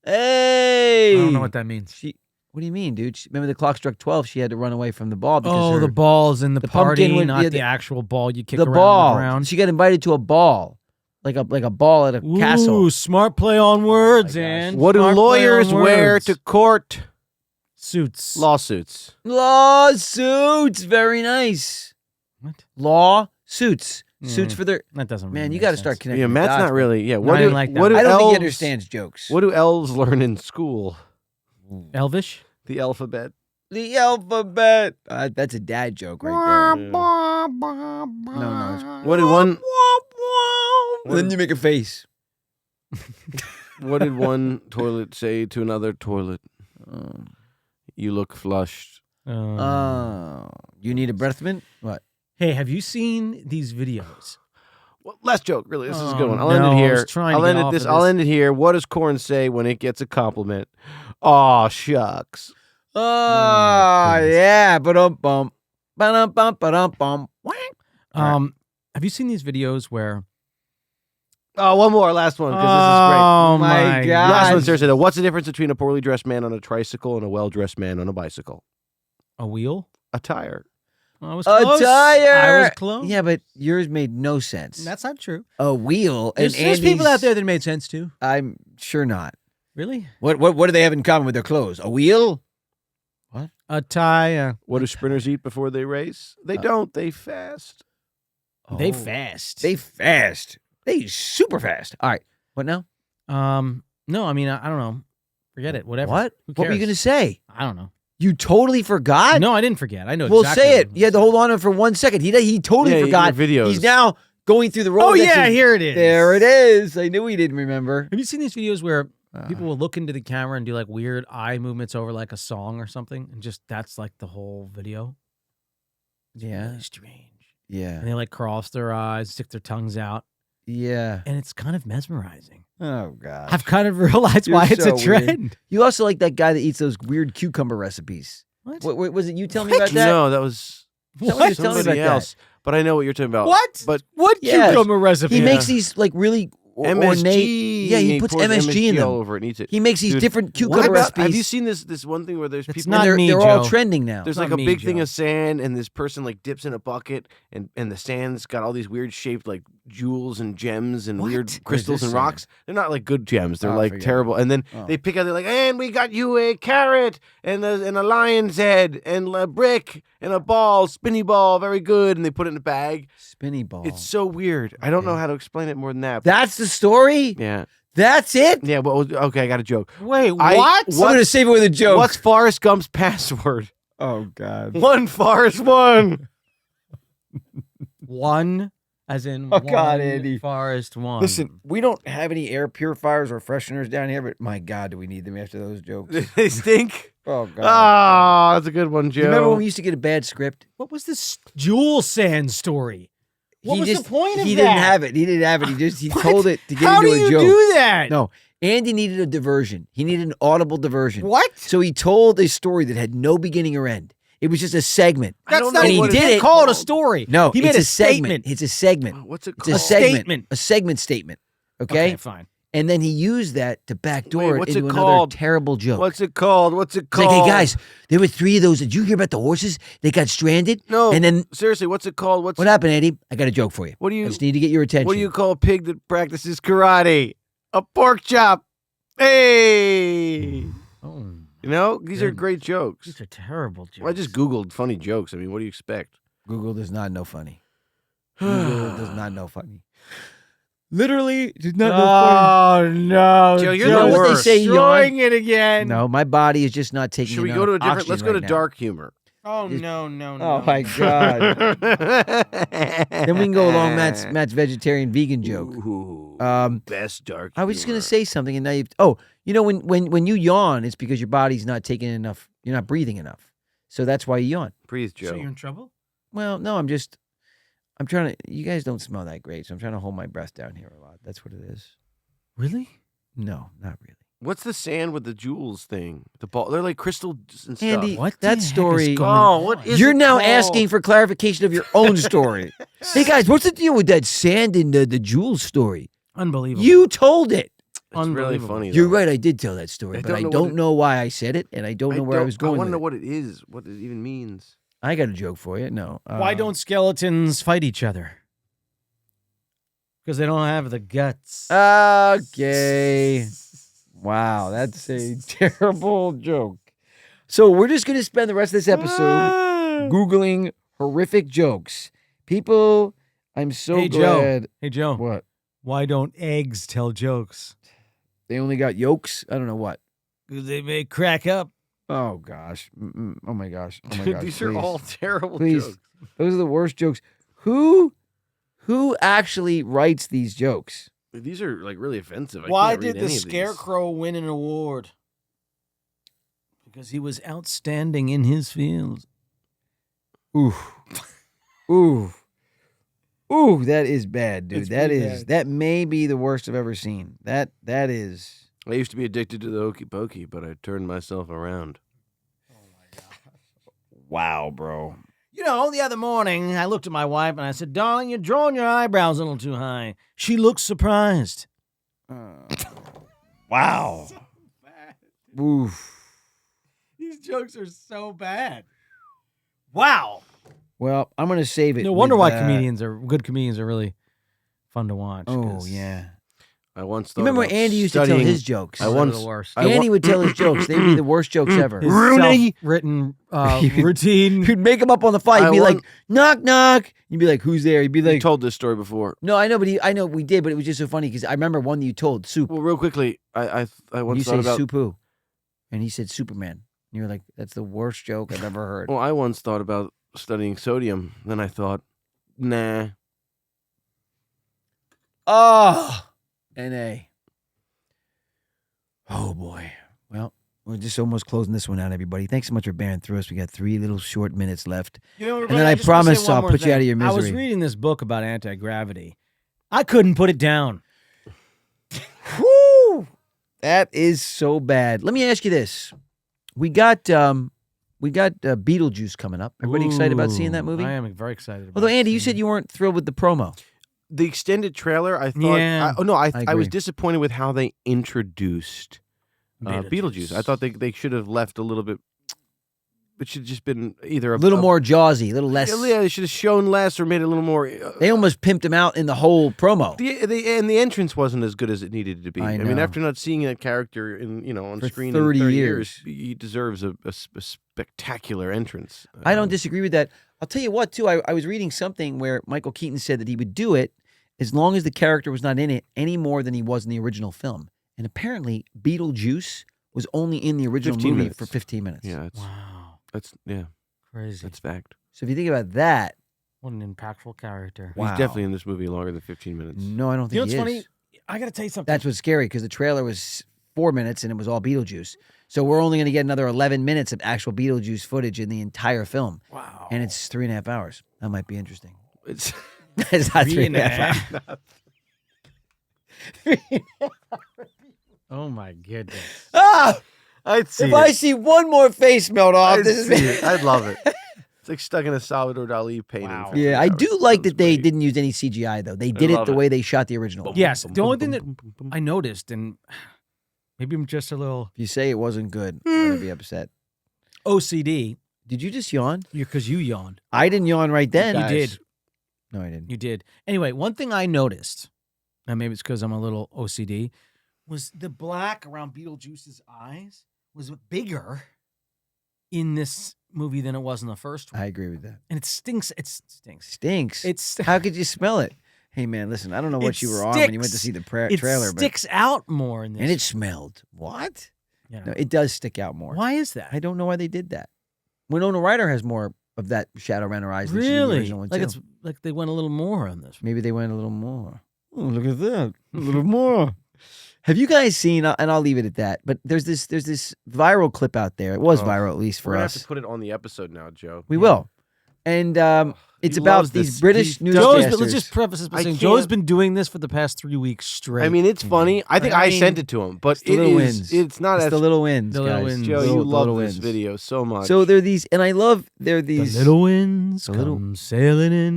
Hey. I don't know what that means. She. What do you mean, dude? Remember the clock struck 12. She had to run away from the ball because Oh, her, the ball's in the party, pumpkin would- not yeah, the actual ball you kick the around ball. the ground. She got invited to a ball, like a ball at a castle. Ooh, smart play on words, gosh. and What do smart play lawyers on wear words. to court? Suits? Lawsuits. Lawsuits. Very nice. What? Lawsuits. Yeah. Suits for their. That doesn't. Man, really you make got to sense. start connecting. Yeah, the Matt's dots, not man. really. Yeah, No, what I do didn't like that what do one. I don't think he elves? understands jokes. What do elves learn in school? Elvish. The alphabet. The alphabet. That's a dad joke right there. Yeah. No. What did one? Then you make a face. What did one toilet say to another toilet? You look flushed. You need a breath mint? What? Hey, have you seen these videos? Well, last joke, really. This is a good Oh, one. I'll end no, it I here. was trying to I'll get end it off this. of I'll this. end it here. What does corn say when it gets a compliment? Aw, shucks. Oh, goodness. yeah. Ba-dum-bum. Ba-dum-bum, ba-dum-bum. Have you seen these videos where? Oh, one more, last one, because Oh my my God. this is great. God! Last one, seriously. Though. What's the difference between a poorly dressed man on a tricycle and a well-dressed man on a bicycle? A wheel? A tire. I was A close. tire. I was close. Yeah, but yours made no sense. That's not true. a wheel. And There's people Andy's- out there that made sense too. I'm sure not. Really? What do they have in common with their clothes? A wheel? A tire. What do sprinters eat before they race? They don't. They fast. They Oh, fast. They fast. They super fast. All right. What now? No, I mean, I don't know. Forget it. Whatever. What? Who What were you cares? going to say? I don't know. You totally forgot? No, I didn't forget. I know. Well, exactly say what it. I'm You had to saying. hold on for 1 second. He totally Yeah, forgot. your videos. He's now going through the Rolodex. Oh yeah, of- here it is. There it is. I knew he didn't remember. Have you seen these videos where people will look into the camera and do like weird eye movements over like a song or something, and just that's like the whole video? It's Yeah. really strange. Yeah. And they like cross their eyes, stick their tongues out, Yeah. and it's kind of mesmerizing. Oh, God. I've kind of realized You're why it's so a trend. You also like that guy that eats those weird cucumber recipes. What? What was it? You tell me about that? No, that was Someone just tell me somebody about that. else. But I know what you're talking about. What? But What Yes. cucumber recipe? He Yeah. makes these like really ornate. MSG. Yeah, he puts pours MSG in them. all over it and eats it. He makes these Dude, different What cucumber about, recipes. have you seen this one thing where there's It's people not they're me, they're all Joe. trending now. there's Not like a me, big thing Joe. of sand and this person like dips in a bucket and the sand's got all these weird shaped like jewels and gems and What? weird Where's crystals this and sand? rocks. They're not like good gems. They're Oh, like forget it. terrible. And then Oh. they pick out, they're like, and we got you a carrot and a lion's head and a brick and a ball, spinny ball, very good. And they put it in a bag. Spinny ball. It's so weird. I don't know Okay. how to explain it more than that. That's the story? Yeah. That's it? Yeah. Well, okay. I got a joke. Wait, I- what? I'm going to save it with a joke. What's Forrest Gump's password? Oh, God. One Forrest one. One, as in Oh, God, one Andy. Forest one. Listen, we don't have any air purifiers or fresheners down here, but my God, do we need them after those jokes? They stink. Oh, God. Ah, that's a good one, Joe. You remember when we used to get a bad script? What was this jewel sand story? What was the point of he that? didn't have it. He didn't have it. He What? told it to get How into do a you joke. do that? No, Andy needed a diversion. He needed an audible diversion. What? So he told a story that had no beginning or end. It was just a segment. I That's don't not know he what even. did You it. can't call it a story. No, he it's made a a segment. statement. It's a segment. What's it It's called? a segment. statement. A segment statement. Okay? Okay, fine. And then he used that to backdoor Wait, it what's into it another called? terrible joke. What's it called? What's it It's called? like, hey guys, there were 3 of those. Did you hear about the horses? They got stranded. No. And then Seriously, what's it called? what happened, Andy? I got a joke for you. What do I you just need to get your attention. What do you call a pig that practices karate? A pork chop. Hey. Oh, You know, these are Goodness. great jokes. these are terrible jokes. Well, I just Googled funny jokes. I mean, what do you expect? Google does not know funny. Google does not know funny. Literally does not know funny. Oh no, Joe, you're You know the what they worst. say, yawn? destroying it again. No, my body is just not taking Should we enough go to a different? oxygen Let's go to right now. dark humor. Oh Just- no. Oh my God. Then we can go along Matt's vegetarian vegan joke. Ooh, I best dark. was just gonna humor. say something, and now you've. Oh, you know when you yawn, it's because your body's not taking enough. You're not breathing enough, so that's why you yawn. Breathe, So Joe. you're in trouble? Well, no, I'm trying to. You guys don't smell that great, so I'm trying to hold my breath down here a lot. That's what it is. Really? No, not really. What's the sand with the jewels thing? The ball. They're like crystals and stuff. Andy, What the that heck is story. going Oh, what is You're it now called? asking for clarification of your own story. Hey guys, what's the deal with that sand in the Jules story? Unbelievable. You told it. It's really Unbelievable. funny. You're though. right. I did tell that story, I but I don't know what don't it- know why I said it, and I don't know where I was going. I want to know with what it is, what it even means. it. I got a joke for you. No. Why don't skeletons fight each other? Because they don't have the guts. Okay. Wow, that's a terrible joke. So we're just going to spend the rest of this episode Googling horrific jokes. People, I'm so Hey, Joe. glad. Hey, Joe. What? Why don't eggs tell jokes? They only got yolks? I don't know what. Because they may crack up. Oh, gosh. Oh, my gosh. Oh, my Dude, gosh. these are Please. all terrible Please. jokes. Those are the worst jokes. Who actually writes these jokes? These are like really offensive. I Why can't read did the any of these. Scarecrow win an award? Because he was outstanding in his field. Ooh. Ooh. Ooh, that is bad, dude. It's That pretty is bad. that may be the worst I've ever seen. That is I used to be addicted to the hokey pokey, but I turned myself around. wow, bro. You know, the other morning, I looked at my wife and I said, "Darling, you're drawing your eyebrows a little too high." She looked surprised. Wow. Oof. These jokes are so bad. Wow. Well, I'm gonna save it. No wonder with, why good comedians are really fun to watch. Oh 'cause yeah. I once You thought remember when about Andy used to tell studying- his jokes? I they're once- the worst. I Andy would tell his jokes. They'd be the worst jokes ever. His Rooney. self-written He would- routine. He'd make him up on the fly. He'd I be like, want- knock, knock. You'd be like, who's there? He'd be You like, told this story before. no, I know, but I know we did, but it was just so funny because I remember one that you told, Soup. Well, real quickly, I you once say thought about. Soup who? And he said Superman. And you were like, that's the worst joke I've ever heard. Well, I once thought about studying sodium. Then I thought, nah. Oh, N.A. Oh, boy. Well, we're just almost closing this one out, everybody. Thanks so much for bearing through us. We got 3 little short minutes left. You know, And then I just wanna say promise one I'll more put you out of your I was misery. reading this book about anti-gravity. I couldn't put it down. Whew! That is so bad. Let me ask you this: we got Beetlejuice coming up. Everybody excited about seeing that Ooh, movie? I am very excited about Although Andy, you seeing said you weren't thrilled with the promo. The extended trailer, I thought. Yeah. I agree. was disappointed with how they introduced Beetlejuice. Beetlejuice. I thought they should have left a little bit. It should have just been either A little more Jaws-y, a little less. Yeah, they should have shown less or made it a little more. They almost pimped him out in the whole promo The entrance wasn't as good as it needed to be. I mean, know. after not seeing that character on For screen 30 in 30 years. he deserves a spectacular entrance. I don't disagree with that. I'll tell you what, too. I was reading something where Michael Keaton said that he would do it as long as the character was not in it any more than he was in the original film. And apparently, Beetlejuice was only in the original 15 movie minutes. for 15 minutes. Yeah, Wow, that's crazy. that's fact. So if you think about that, What an impactful character. Wow. He's definitely in this movie longer than 15 minutes. no, I don't think You know what's he funny? is. I got to tell you something. That's what's scary because the trailer was 4 minutes and it was all Beetlejuice. So we're only going to get another 11 minutes of actual Beetlejuice footage in the entire film. wow. And it's 3.5 hours. That might be interesting. It's It's not 3.5 3.5 hours. Oh my goodness. Ah! I'd see If it. I see one more face melt off, I'd this is see it. I'd love it. It's like stuck in a Salvador Dali painting. Wow. for Yeah, 3 I hours. do like was that they great. didn't use any CGI though. They did it love the it. way they shot the original. If Yes, the only thing that I noticed, and maybe I'm just a little you say it wasn't good, I'm gonna be upset. OCD, Did you just yawn? because you yawned. I didn't yawn right then. You did. No, I didn't. You did. Anyway, one thing I noticed, and maybe it's because I'm a little OCD, was the black around Beetlejuice's eyes was bigger in this movie than it was in the first one. I agree with that. And it stinks. It stinks. Stinks. It's How could you smell it? Hey man, listen, I don't know what It you were on when you went to sticks. see the it trailer, but sticks out more in this. and it smelled. What? Yeah. No, it does stick out more. Why is that? I don't know why they did that. Winona Ryder has more of that shadow around her eyes than she did in the Really? original one, Like too. it's like they went a little more on this. Maybe they went a little more. Oh, look at that. A little more. Have you guys seen, and I'll leave it at that, but there's this viral clip out there. It was Oh, viral, at least We're for gonna us. have to put it on the episode now, Joe. We will. and it's He about loves these this. British He- newscasters. Let's just preface this by I saying Joe's can't- been doing this for the past 3 weeks straight. I mean, it's funny. I think I mean, sent it to him, but it's the little wins. It's not It's as the little wins, The little guys. wins. Joe. The You little love this wins. video so much. So they're these, and I love they're the these. little winds the little- come sailing in.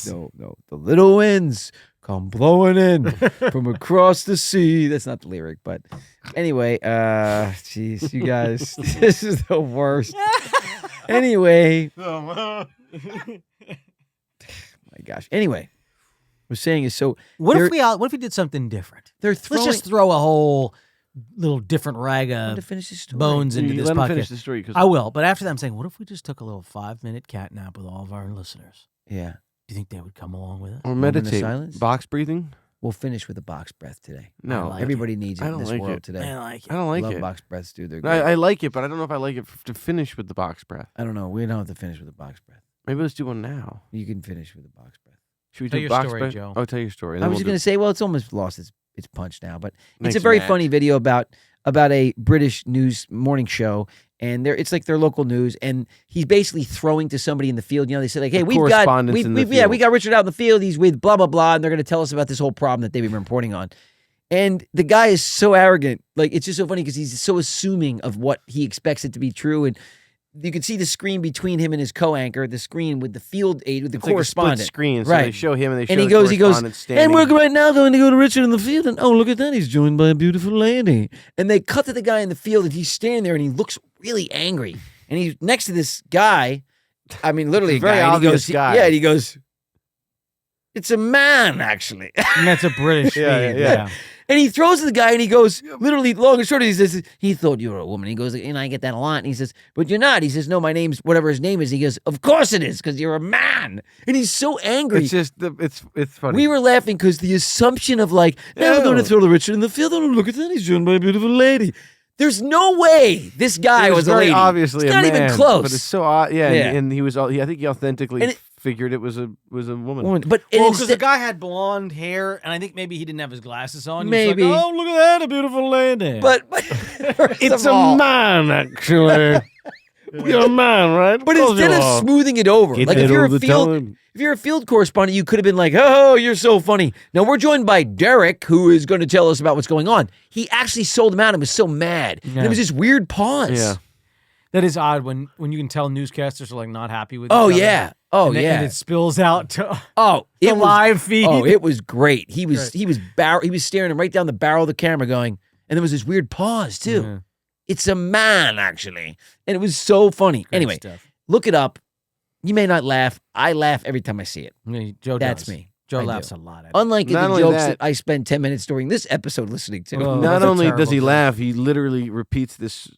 No, the little winds come blowing in from across the sea. That's not the lyric, but anyway, jeez, you guys, this is the worst. Anyway, my gosh. Anyway, we're saying is so What They're- if we did something different? they're throwing. Let's just throw a whole little different rag I wanted of to finish this story. bones into You this let him finish podcast. the story because I will, but after that, I'm saying, what if we just took a little 5-minute cat nap with all of our listeners? Yeah, Do you think they would come along with us? or Moment of meditate, silence? box breathing. we'll finish with a box breath today. No, like Everybody needs it I in don't this like world it. today. I like it. I don't like Love it. box breaths, dude. They're No, great. I like it, but I don't know if I like it to finish with the box breath. I don't know. We don't have to finish with a box breath. Maybe let's do one now. You can finish with a box breath. Should we Tell do your box story, breath? Joe. Oh, tell your story. I was just going to say, well, it's almost lost its punch now, but it's Makes a you very mad. funny video about a British news morning show, and it's like their local news, and he's basically throwing to somebody in the field. You know, they said like, "Hey, The we correspondents in the we field. got Richard out in the field. He's with blah blah blah, and they're going to tell us about this whole problem that they've been reporting on." And the guy is so arrogant, like it's just so funny because he's so assuming of what he expects it to be true, and you can see the screen between him and his co-anchor, the screen with the field aide, with the It's like a correspondent. split screen, so Right. they show him and they show And he the goes, correspondent standing. and we're right now going to go to Richard in the field, and oh, look at that, he's joined by a beautiful lady. And they cut to the guy in the field, and he's standing there, and he looks really angry. And he's next to this guy, I mean, literally a Very guy. And he obvious goes, guy. yeah, and he goes, it's a man, actually. And that's a British Yeah, feed. yeah. And he throws to the guy, and he goes, literally, long and short, he says, he thought you were a woman. He goes, and I get that a lot. And he says, but you're not. He says, no, my name's whatever his name is. He goes, of course it is, because you're a man. And he's so angry. It's just it's funny. We were laughing because the assumption of like, now we're going to Ew. throw the Richard in the field. Oh, look at that. He's joined by a beautiful lady. There's no way this guy It was a very lady. obviously It's a not even man, close. But it's so odd. Yeah, Yeah. And he was. I think he authentically And it- figured it was a woman. Woman. But and Well, because the instead- guy had blonde hair, and I think maybe he didn't have his glasses on. He was Maybe. like, oh, look at that, a beautiful lady. but first It's of all- man, actually. You're a man, right? But instead of smoothing it over, like if you're a field correspondent, you could have been like, "Oh, you're so funny." Now we're joined by Derek, who is going to tell us about what's going on. He actually sold him out and was so mad, and Yeah. it was this weird pause. Yeah. that is odd when you can tell newscasters are like not happy with Oh each other. yeah. Oh and then- yeah. and it spills out to Oh, the it was. live feed. Oh, it was great. He was Great. he was staring him right down the barrel of the camera, going, and there was this weird pause too. Yeah. It's a man, actually, and it was so funny. Great Anyway, stuff. look it up. You may not laugh. I laugh every time I see it. Yeah, Joe That's does. me. Joe I laughs do. a lot at it. Unlike Not the only jokes that- that I spent 10 minutes during this episode listening to. Oh, Not that's a only does terrible he joke. laugh, he literally repeats this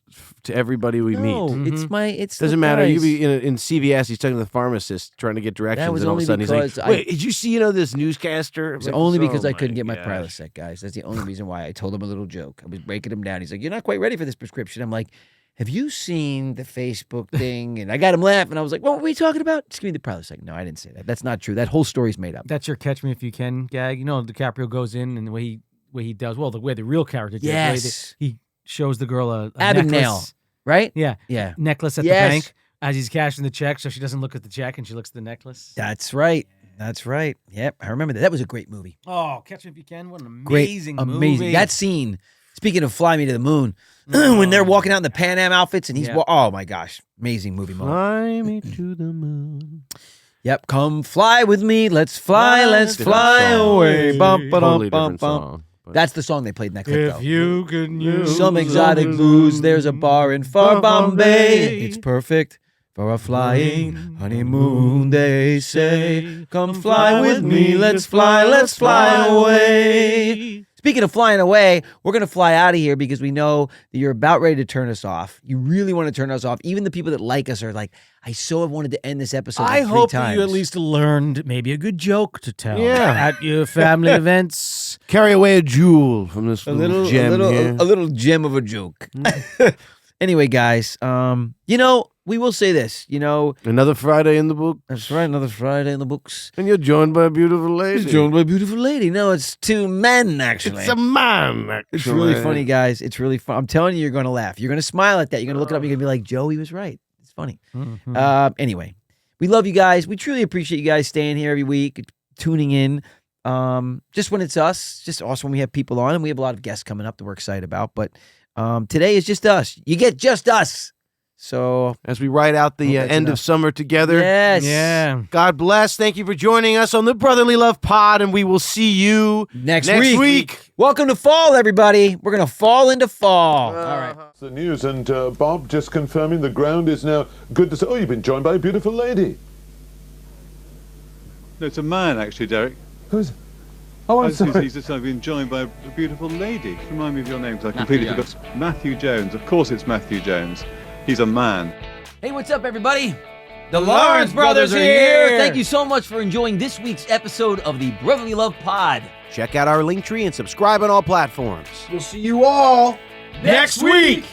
to everybody we No, meet. it's my. It's Doesn't the matter. You guys. be in CVS. He's talking to the pharmacist, trying to get directions, was and all of a only sudden he's like, because I- "Wait, did you see this newscaster?" It's I'm like, only "Oh because I couldn't get my gosh." Prilosec, guys. That's the only reason why I told him a little joke. I was breaking him down. He's like, "You're not quite ready for this prescription." I'm like, "Have you seen the Facebook thing?" And I got him laughing. I was like, "What were we talking about?" Just give me the Prilosec. No, I didn't say that. That's not true. That whole story's made up. That's your catch me if you can gag. You know, DiCaprio goes in and the way he does, well, the way the real character did, the way Yes. he shows the girl a Abagnale. necklace. Right? Yeah. Yeah. Necklace at Yes. the bank as he's cashing the check, so she doesn't look at the check and she looks at the necklace. That's right. That's right. Yep. I remember that. That was a great movie. Oh, Catch Me If You Can. What an Great. amazing Amazing. movie. That scene, speaking of Fly Me to the Moon, when they're walking out in the Pan Am outfits and he's, Yeah. oh my gosh. Amazing movie moment. Fly me to the moon. Yep. Come fly with me. Let's fly. Let's Different fly song. away. Bum, ba, Totally dum, different bum. song. but- That's the song they played in that clip, though. If you could use Some exotic booze. There's a bar in far Bombay. It's perfect for a flying honeymoon, they say. Come fly with me. Let's fly away. Speaking of flying away, we're going to fly out of here because we know that you're about ready to turn us off. You really want to turn us off. Even the people that like us are like, I so have wanted to end this episode I like 3 hope times. that you at least learned maybe a good joke to tell Yeah. at your family events. Carry away a jewel from this a little little, gem a little, here. a little gem of a joke. Anyway, guys, you know, we will say this, you know, Another Friday in the book, that's right, another Friday in the books. and you're joined by a beautiful lady. It's joined by a beautiful lady. No, it's 2 men, actually. It's a man. Actually. It's really funny, guys. It's really fun. I'm telling you, you're going to laugh. You're going to smile at that. You're going to look it up. You're going to be like, Joe, he was right. It's funny. Mhm. Anyway, We love you guys. We truly appreciate you guys staying here every week, tuning in. Just when it's us, just also when we have people on, and we have a lot of guests coming up that we're excited about. But today is just us. You get just us. So As we ride out the Hope that's end enough. of summer together. yes, Yeah. God bless. Thank you for joining us on the Brotherly Love Pod, and we will see you Next next week. week. Welcome to fall, everybody. We're gonna fall into fall. All right. The news, and Bob just confirming the ground is now good to say. Oh, you've been joined by a beautiful lady. No, it's a man, actually, Derek. Who's? Oh, I'm sorry. He's just been joined by a beautiful lady. Remind me of your name, because I completely forgot. Matthew Jones. Of course, it's Matthew Jones. He's a man. Hey, what's up, everybody? The Lawrence brothers are here. Thank you so much for enjoying this week's episode of the Brotherly Love Pod. Check out our link tree and subscribe on all platforms. We'll see you all next week.